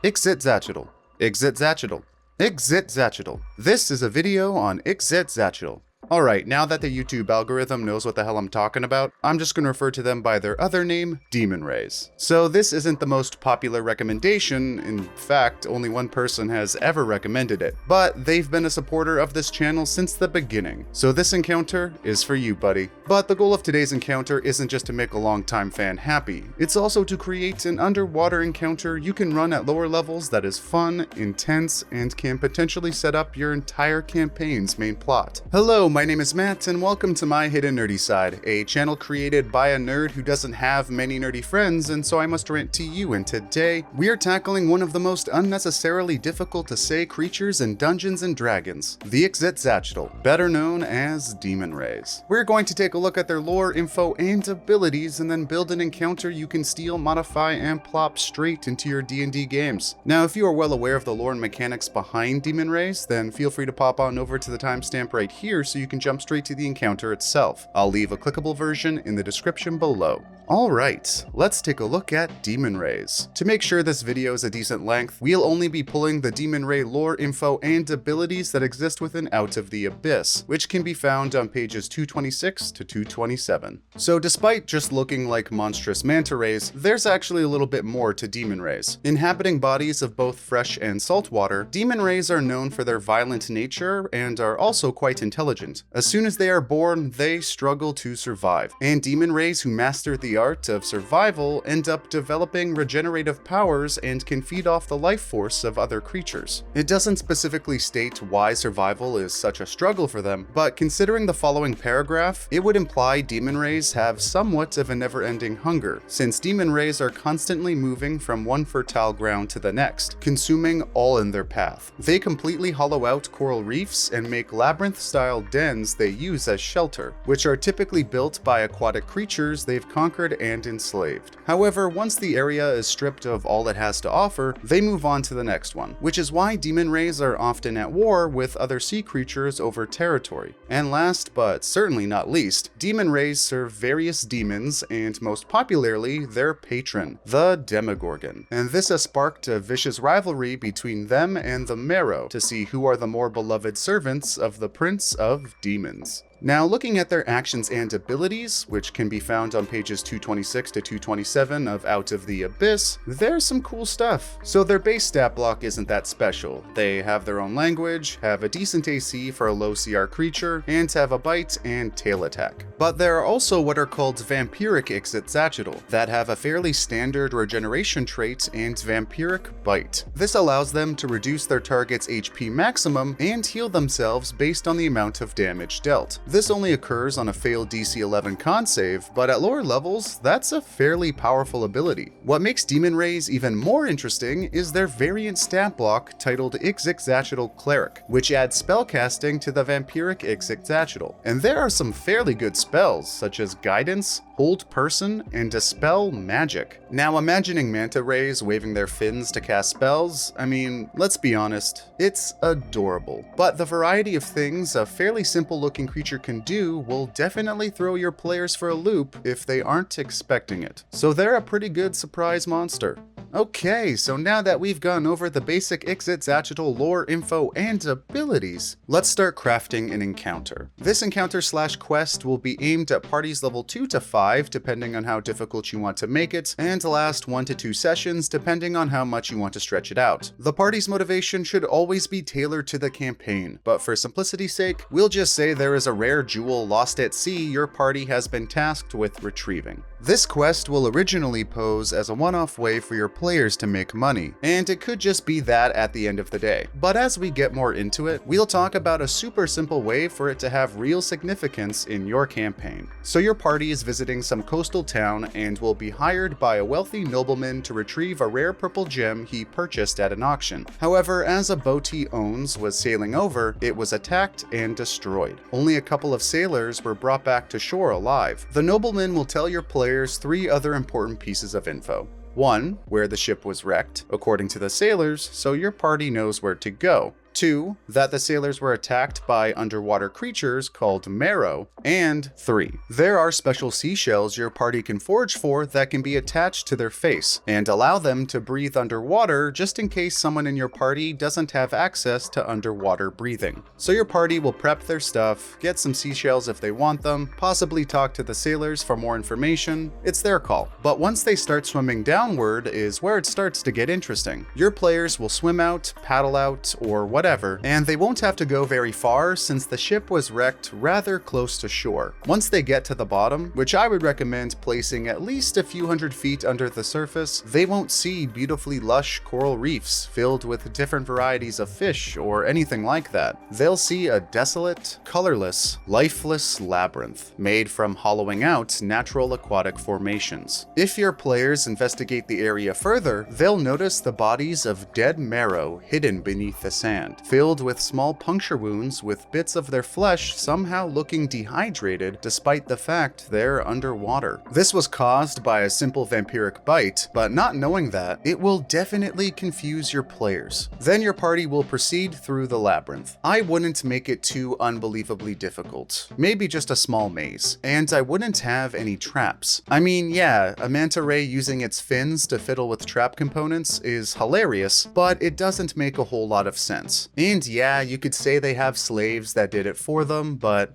Ixitxachitl. Ixitxachitl. Ixitxachitl. This is a video on Ixitxachitl. Alright, now that the YouTube algorithm knows what the hell I'm talking about, I'm just gonna refer to them by their other name, demon rays. So this isn't the most popular recommendation, in fact, only one person has ever recommended it, but they've been a supporter of this channel since the beginning. So this encounter is for you, buddy. But the goal of today's encounter isn't just to make a longtime fan happy, it's also to create an underwater encounter you can run at lower levels that is fun, intense, and can potentially set up your entire campaign's main plot. Hello, my name is Matt, and welcome to My Hidden Nerdy Side, a channel created by a nerd who doesn't have many nerdy friends, and so I must rant to you, and today, we are tackling one of the most unnecessarily difficult to say creatures in Dungeons & Dragons, the Ixitxachitl, better known as demon rays. We're going to take a look at their lore, info, and abilities, and then build an encounter you can steal, modify, and plop straight into your D&D games. Now, if you are well aware of the lore and mechanics behind demon rays, then feel free to pop on over to the timestamp right here so you can jump straight to the encounter itself. I'll leave a clickable version in the description below. Alright, let's take a look at demon rays. To make sure this video is a decent length, we'll only be pulling the demon ray lore, info, and abilities that exist within Out of the Abyss, which can be found on pages 226 to 227. So despite just looking like monstrous manta rays, there's actually a little bit more to demon rays. Inhabiting bodies of both fresh and salt water, demon rays are known for their violent nature and are also quite intelligent. As soon as they are born, they struggle to survive, and demon rays who master the art of survival end up developing regenerative powers and can feed off the life force of other creatures. It doesn't specifically state why survival is such a struggle for them, but considering the following paragraph, it would imply demon rays have somewhat of a never-ending hunger, since demon rays are constantly moving from one fertile ground to the next, consuming all in their path. They completely hollow out coral reefs and make labyrinth-style dens they use as shelter, which are typically built by aquatic creatures they've conquered and enslaved. However, once the area is stripped of all it has to offer, they move on to the next one, which is why demon rays are often at war with other sea creatures over territory. And last, but certainly not least, demon rays serve various demons, and most popularly, their patron, the Demogorgon. And this has sparked a vicious rivalry between them and the Marrow to see who are the more beloved servants of the Prince of Demons. Now, looking at their actions and abilities, which can be found on pages 226 to 227 of Out of the Abyss, there's some cool stuff. So their base stat block isn't that special. They have their own language, have a decent AC for a low CR creature, and have a bite and tail attack. But there are also what are called vampiric Ixitxachitl that have a fairly standard regeneration trait and vampiric bite. This allows them to reduce their target's HP maximum and heal themselves based on the amount of damage dealt. This only occurs on a failed DC 11 con save, but at lower levels, that's a fairly powerful ability. What makes demon rays even more interesting is their variant stat block titled Ixitxachitl Cleric, which adds spellcasting to the vampiric Ixitxachitl. And there are some fairly good spells, such as Guidance, Hold Person, and Dispel Magic. Now, imagining manta rays waving their fins to cast spells, I mean, let's be honest, it's adorable. But the variety of things a fairly simple looking creature can do will definitely throw your players for a loop if they aren't expecting it. So they're a pretty good surprise monster. Okay, so now that we've gone over the basic Ixitxachitl lore, info, and abilities, let's start crafting an encounter. This encounter/quest will be aimed at parties level 2 to 5, depending on how difficult you want to make it, and last 1 to 2 sessions, depending on how much you want to stretch it out. The party's motivation should always be tailored to the campaign, but for simplicity's sake, we'll just say there is a rare jewel lost at sea your party has been tasked with retrieving. This quest will originally pose as a one-off way for your players to make money, and it could just be that at the end of the day. But as we get more into it, we'll talk about a super simple way for it to have real significance in your campaign. So your party is visiting some coastal town and will be hired by a wealthy nobleman to retrieve a rare purple gem he purchased at an auction. However, as a boat he owns was sailing over, it was attacked and destroyed. Only a couple of sailors were brought back to shore alive. The nobleman will tell your players 3 other important pieces of info. 1, where the ship was wrecked, according to the sailors, so your party knows where to go. 2. That the sailors were attacked by underwater creatures called marrow. And 3. There are special seashells your party can forage for that can be attached to their face and allow them to breathe underwater just in case someone in your party doesn't have access to underwater breathing. So your party will prep their stuff, get some seashells if they want them, possibly talk to the sailors for more information. It's their call. But once they start swimming downward is where it starts to get interesting. Your players will swim out, paddle out, or whatever, and they won't have to go very far since the ship was wrecked rather close to shore. Once they get to the bottom, which I would recommend placing at least a few hundred feet under the surface, they won't see beautifully lush coral reefs filled with different varieties of fish or anything like that. They'll see a desolate, colorless, lifeless labyrinth made from hollowing out natural aquatic formations. If your players investigate the area further, they'll notice the bodies of dead marrow hidden beneath the sand, filled with small puncture wounds with bits of their flesh somehow looking dehydrated despite the fact they're underwater. This was caused by a simple vampiric bite, but not knowing that, it will definitely confuse your players. Then your party will proceed through the labyrinth. I wouldn't make it too unbelievably difficult. Maybe just a small maze. And I wouldn't have any traps. I mean, yeah, a manta ray using its fins to fiddle with trap components is hilarious, but it doesn't make a whole lot of sense. And yeah, you could say they have slaves that did it for them, but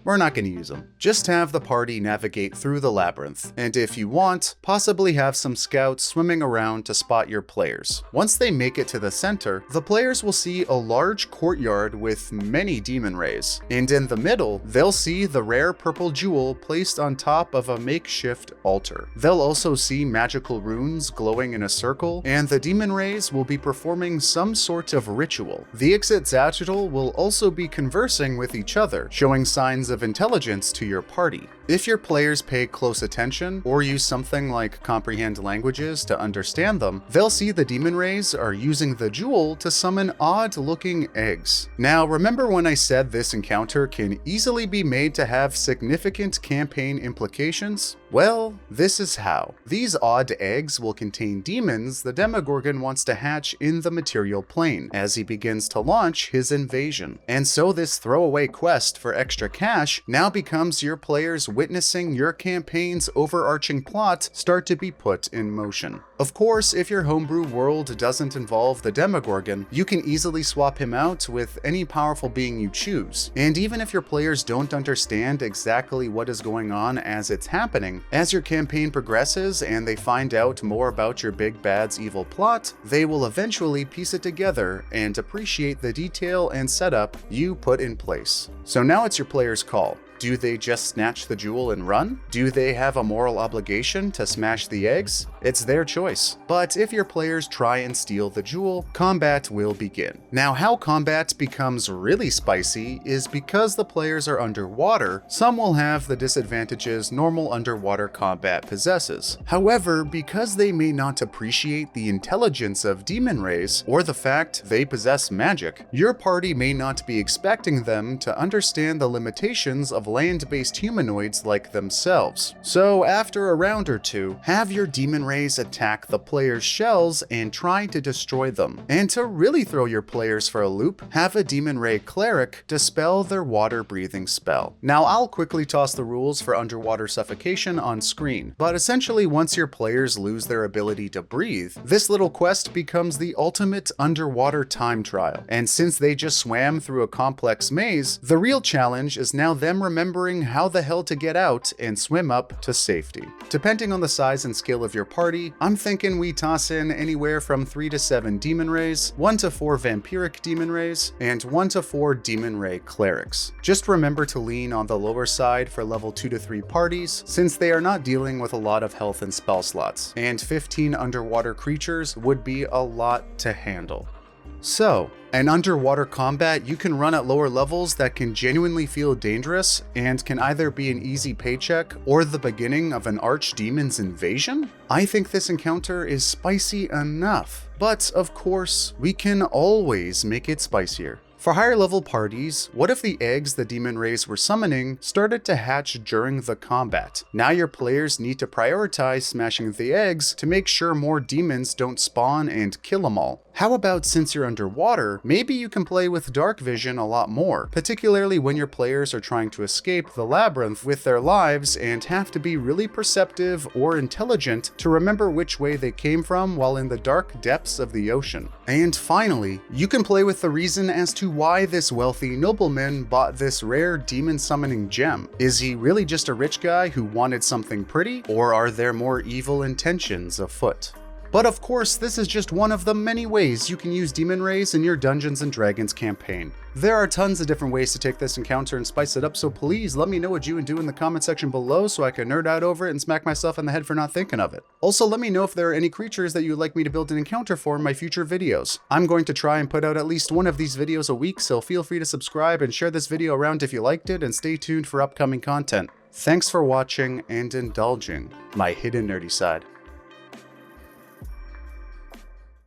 we're not gonna use them. Just have the party navigate through the labyrinth, and if you want, possibly have some scouts swimming around to spot your players. Once they make it to the center, the players will see a large courtyard with many demon rays, and in the middle, they'll see the rare purple jewel placed on top of a makeshift altar. They'll also see magical runes glowing in a circle, and the demon rays will be performing some sort of ritual. The Ixitxachitl will also be conversing with each other, showing signs of intelligence to your party. If your players pay close attention or use something like comprehend languages to understand them, they'll see the demon rays are using the jewel to summon odd-looking eggs. Now, remember when I said this encounter can easily be made to have significant campaign implications? Well, this is how. These odd eggs will contain demons the Demogorgon wants to hatch in the material plane as he begins to launch his invasion. And so this throwaway quest for extra cash now becomes your players witnessing your campaign's overarching plot start to be put in motion. Of course, if your homebrew world doesn't involve the Demogorgon, you can easily swap him out with any powerful being you choose. And even if your players don't understand exactly what is going on as it's happening, as your campaign progresses and they find out more about your big bad's evil plot, they will eventually piece it together and appreciate the detail and setup you put in place. So now it's your players' call. Do they just snatch the jewel and run? Do they have a moral obligation to smash the eggs? It's their choice. But if your players try and steal the jewel, combat will begin. Now, how combat becomes really spicy is because the players are underwater, some will have the disadvantages normal underwater combat possesses. However, because they may not appreciate the intelligence of demon rays or the fact they possess magic, your party may not be expecting them to understand the limitations of land-based humanoids like themselves. So after a round or two, have your demon rays attack the players' shells and try to destroy them. And to really throw your players for a loop, have a demon ray cleric dispel their water-breathing spell. Now I'll quickly toss the rules for underwater suffocation on screen, but essentially once your players lose their ability to breathe, this little quest becomes the ultimate underwater time trial. And since they just swam through a complex maze, the real challenge is now them remembering how the hell to get out and swim up to safety. Depending on the size and skill of your party, I'm thinking we toss in anywhere from 3 to 7 demon rays, 1 to 4 vampiric demon rays, and 1 to 4 demon ray clerics. Just remember to lean on the lower side for level 2 to 3 parties, since they are not dealing with a lot of health and spell slots, and 15 underwater creatures would be a lot to handle. So, an underwater combat you can run at lower levels that can genuinely feel dangerous and can either be an easy paycheck or the beginning of an archdemon's invasion? I think this encounter is spicy enough, but of course, we can always make it spicier. For higher level parties, what if the eggs the demon rays were summoning started to hatch during the combat? Now your players need to prioritize smashing the eggs to make sure more demons don't spawn and kill them all. How about since you're underwater, maybe you can play with dark vision a lot more, particularly when your players are trying to escape the labyrinth with their lives and have to be really perceptive or intelligent to remember which way they came from while in the dark depths of the ocean. And finally, you can play with the reason as to why this wealthy nobleman bought this rare demon summoning gem. Is he really just a rich guy who wanted something pretty, or are there more evil intentions afoot? But of course, this is just one of the many ways you can use demon rays in your Dungeons & Dragons campaign. There are tons of different ways to take this encounter and spice it up, so please let me know what you would do in the comment section below so I can nerd out over it and smack myself in the head for not thinking of it. Also, let me know if there are any creatures that you'd like me to build an encounter for in my future videos. I'm going to try and put out at least one of these videos a week, so feel free to subscribe and share this video around if you liked it, and stay tuned for upcoming content. Thanks for watching and indulging my hidden nerdy side.